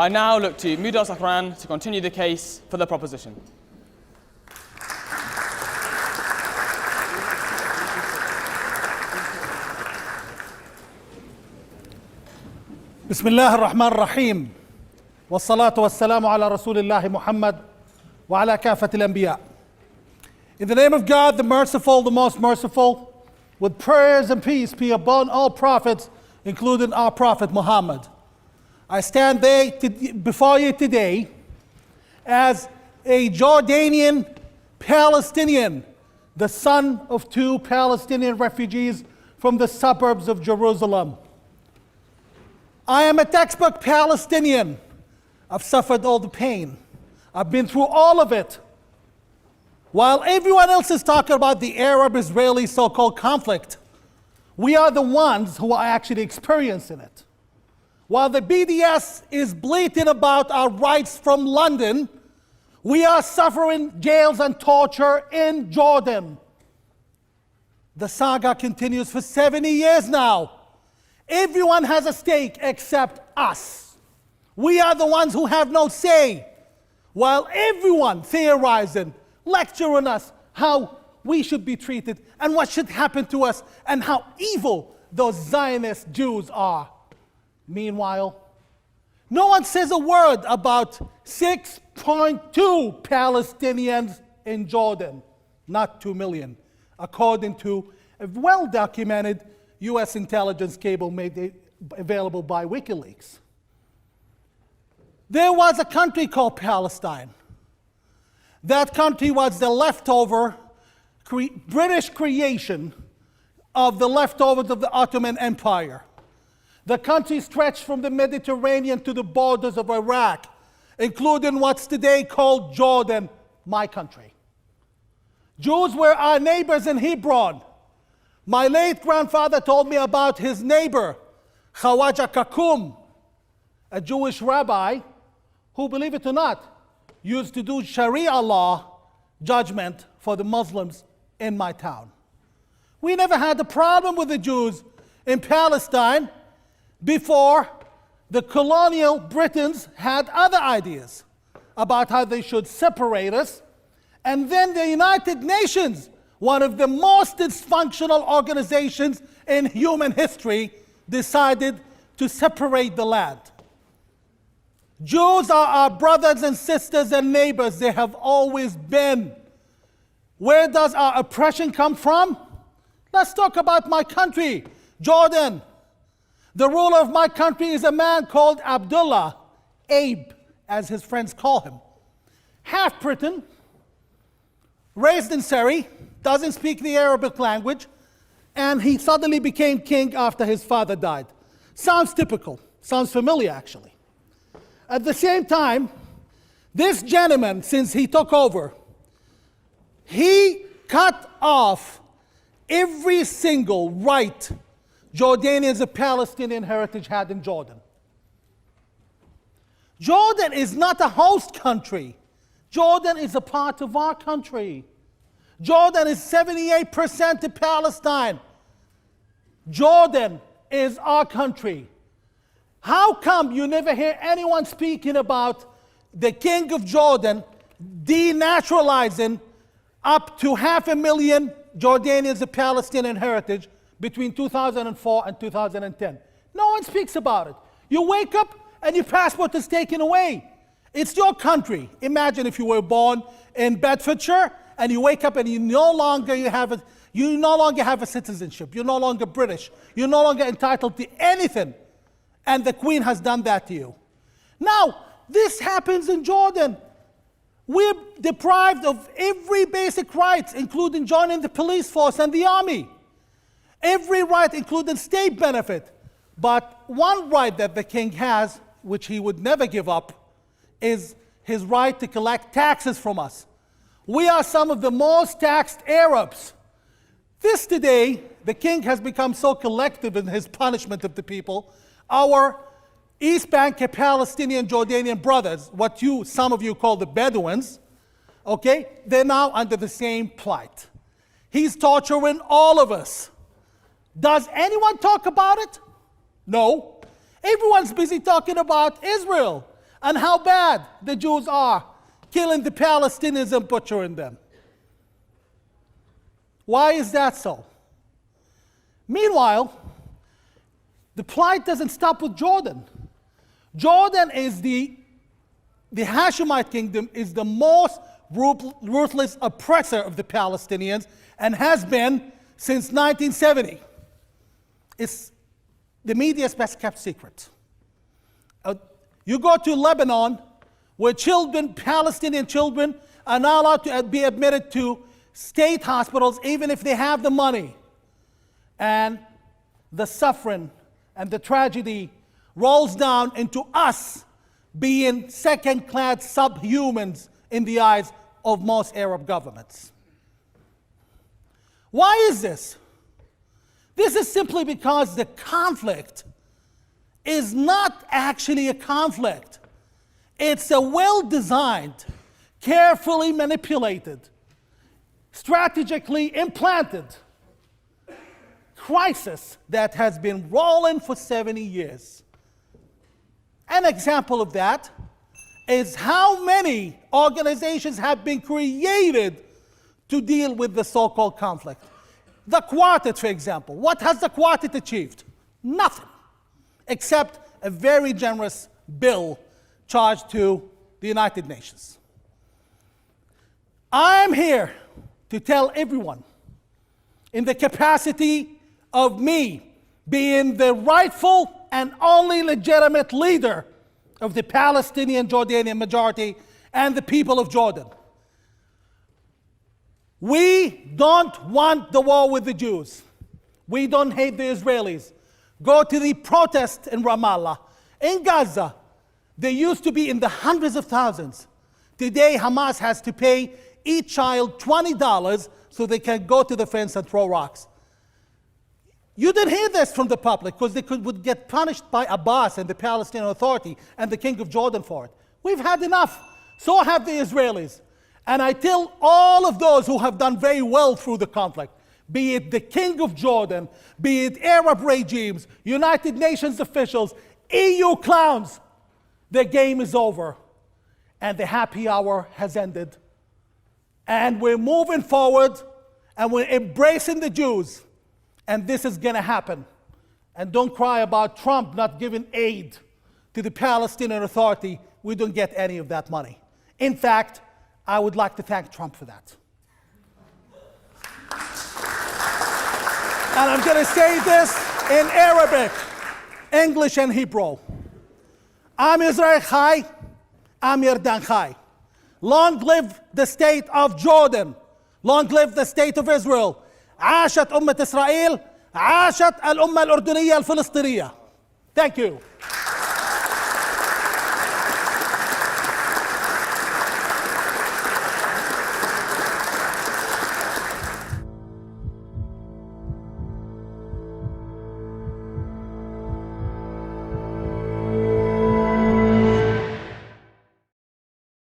I now look to Muda Safran to continue the case for the proposition. بسم الله الرحمن الرحيم والصلاة والسلام على رسول الله محمد وعلى كافة الأنبياء. In the name of God, the merciful, the most merciful, with prayers and peace be upon all prophets, including our Prophet Muhammad. I stand before you today as a Jordanian Palestinian, the son of two Palestinian refugees from the suburbs of Jerusalem. I am a textbook Palestinian. I've suffered all the pain. I've been through all of it. While everyone else is talking about the Arab-Israeli so-called conflict, we are the ones who are actually experiencing it. While the BDS is bleating about our rights from London, we are suffering jails and torture in Jordan. The saga continues for 70 years now. Everyone has a stake except us. We are the ones who have no say, while everyone theorizing, lecturing us how we should be treated and what should happen to us and how evil those Zionist Jews are. Meanwhile, no one says a word about 6.2 Palestinians in Jordan, not 2 million, according to a well-documented US intelligence cable made available by WikiLeaks. There was a country called Palestine. That country was the leftover British creation of the leftovers of the Ottoman Empire. The country stretched from the Mediterranean to the borders of Iraq, including what's today called Jordan, my country. Jews were our neighbors in Hebron. My late grandfather told me about his neighbor, Khawaja Kakum, a Jewish rabbi who, believe it or not, used to do Sharia law judgment for the Muslims in my town. We never had a problem with the Jews in Palestine before the colonial Britons had other ideas about how they should separate us. And then the United Nations, one of the most dysfunctional organizations in human history, decided to separate the land. Jews are our brothers and sisters and neighbors. They have always been. Where does our oppression come from? Let's talk about my country, Jordan. The ruler of my country is a man called Abdullah, Abe, as his friends call him. Half Briton, raised in Surrey, doesn't speak the Arabic language, and he suddenly became king after his father died. Sounds typical, sounds familiar actually. At the same time, this gentleman, since he took over, he cut off every single right Jordanians of Palestinian heritage had in Jordan. Jordan is not a host country. Jordan is a part of our country. Jordan is 78% to Palestine. Jordan is our country. How come you never hear anyone speaking about the king of Jordan denaturalizing up to 500,000 Jordanians of Palestinian heritage between 2004 and 2010? No one speaks about it. You wake up and your passport is taken away. It's your country. Imagine if you were born in Bedfordshire and you wake up and you no longer have a citizenship. You're no longer British. You're no longer entitled to anything. And the Queen has done that to you. Now, this happens in Jordan. We're deprived of every basic right, including joining the police force and the army. Every right, including state benefit. But one right that the king has, which he would never give up, is his right to collect taxes from us. We are some of the most taxed Arabs. This today, the king has become so collective in his punishment of the people. Our East Bank Palestinian Jordanian brothers, what some of you call the Bedouins, okay, they're now under the same plight. He's torturing all of us. Does anyone talk about it? No. Everyone's busy talking about Israel, and how bad the Jews are, killing the Palestinians and butchering them. Why is that so? Meanwhile, the plight doesn't stop with Jordan. Jordan is the Hashemite kingdom is the most ruthless oppressor of the Palestinians and has been since 1970. It's the media's best kept secret. You go to Lebanon, where children, Palestinian children, are not allowed to be admitted to state hospitals even if they have the money. And the suffering and the tragedy rolls down into us being second-class subhumans in the eyes of most Arab governments. Why is this? This is simply because the conflict is not actually a conflict. It's a well-designed, carefully manipulated, strategically implanted crisis that has been rolling for 70 years. An example of that is how many organizations have been created to deal with the so-called conflict. The Quartet, for example. What has the Quartet achieved? Nothing, except a very generous bill charged to the United Nations. I'm here to tell everyone, in the capacity of me being the rightful and only legitimate leader of the Palestinian Jordanian majority and the people of Jordan. We don't want the war with the Jews. We don't hate the Israelis. Go to the protest in Ramallah. In Gaza, they used to be in the hundreds of thousands. Today, Hamas has to pay each child $20 so they can go to the fence and throw rocks. You didn't hear this from the public because they would get punished by Abbas and the Palestinian Authority and the King of Jordan for it. We've had enough. So have the Israelis. And I tell all of those who have done very well through the conflict, be it the King of Jordan, be it Arab regimes, United Nations officials, EU clowns, the game is over and the happy hour has ended. And we're moving forward and we're embracing the Jews. And this is going to happen. And don't cry about Trump not giving aid to the Palestinian Authority. We don't get any of that money. In fact, I would like to thank Trump for that. And I'm going to say this in Arabic, English, and Hebrew. Am Israel Chai, Am Yardan Chai. Long live the state of Jordan. Long live the state of Israel. عاشت أمة إسرائيل، عاشت الأمة الأردنية الفلسطينية. Thank you.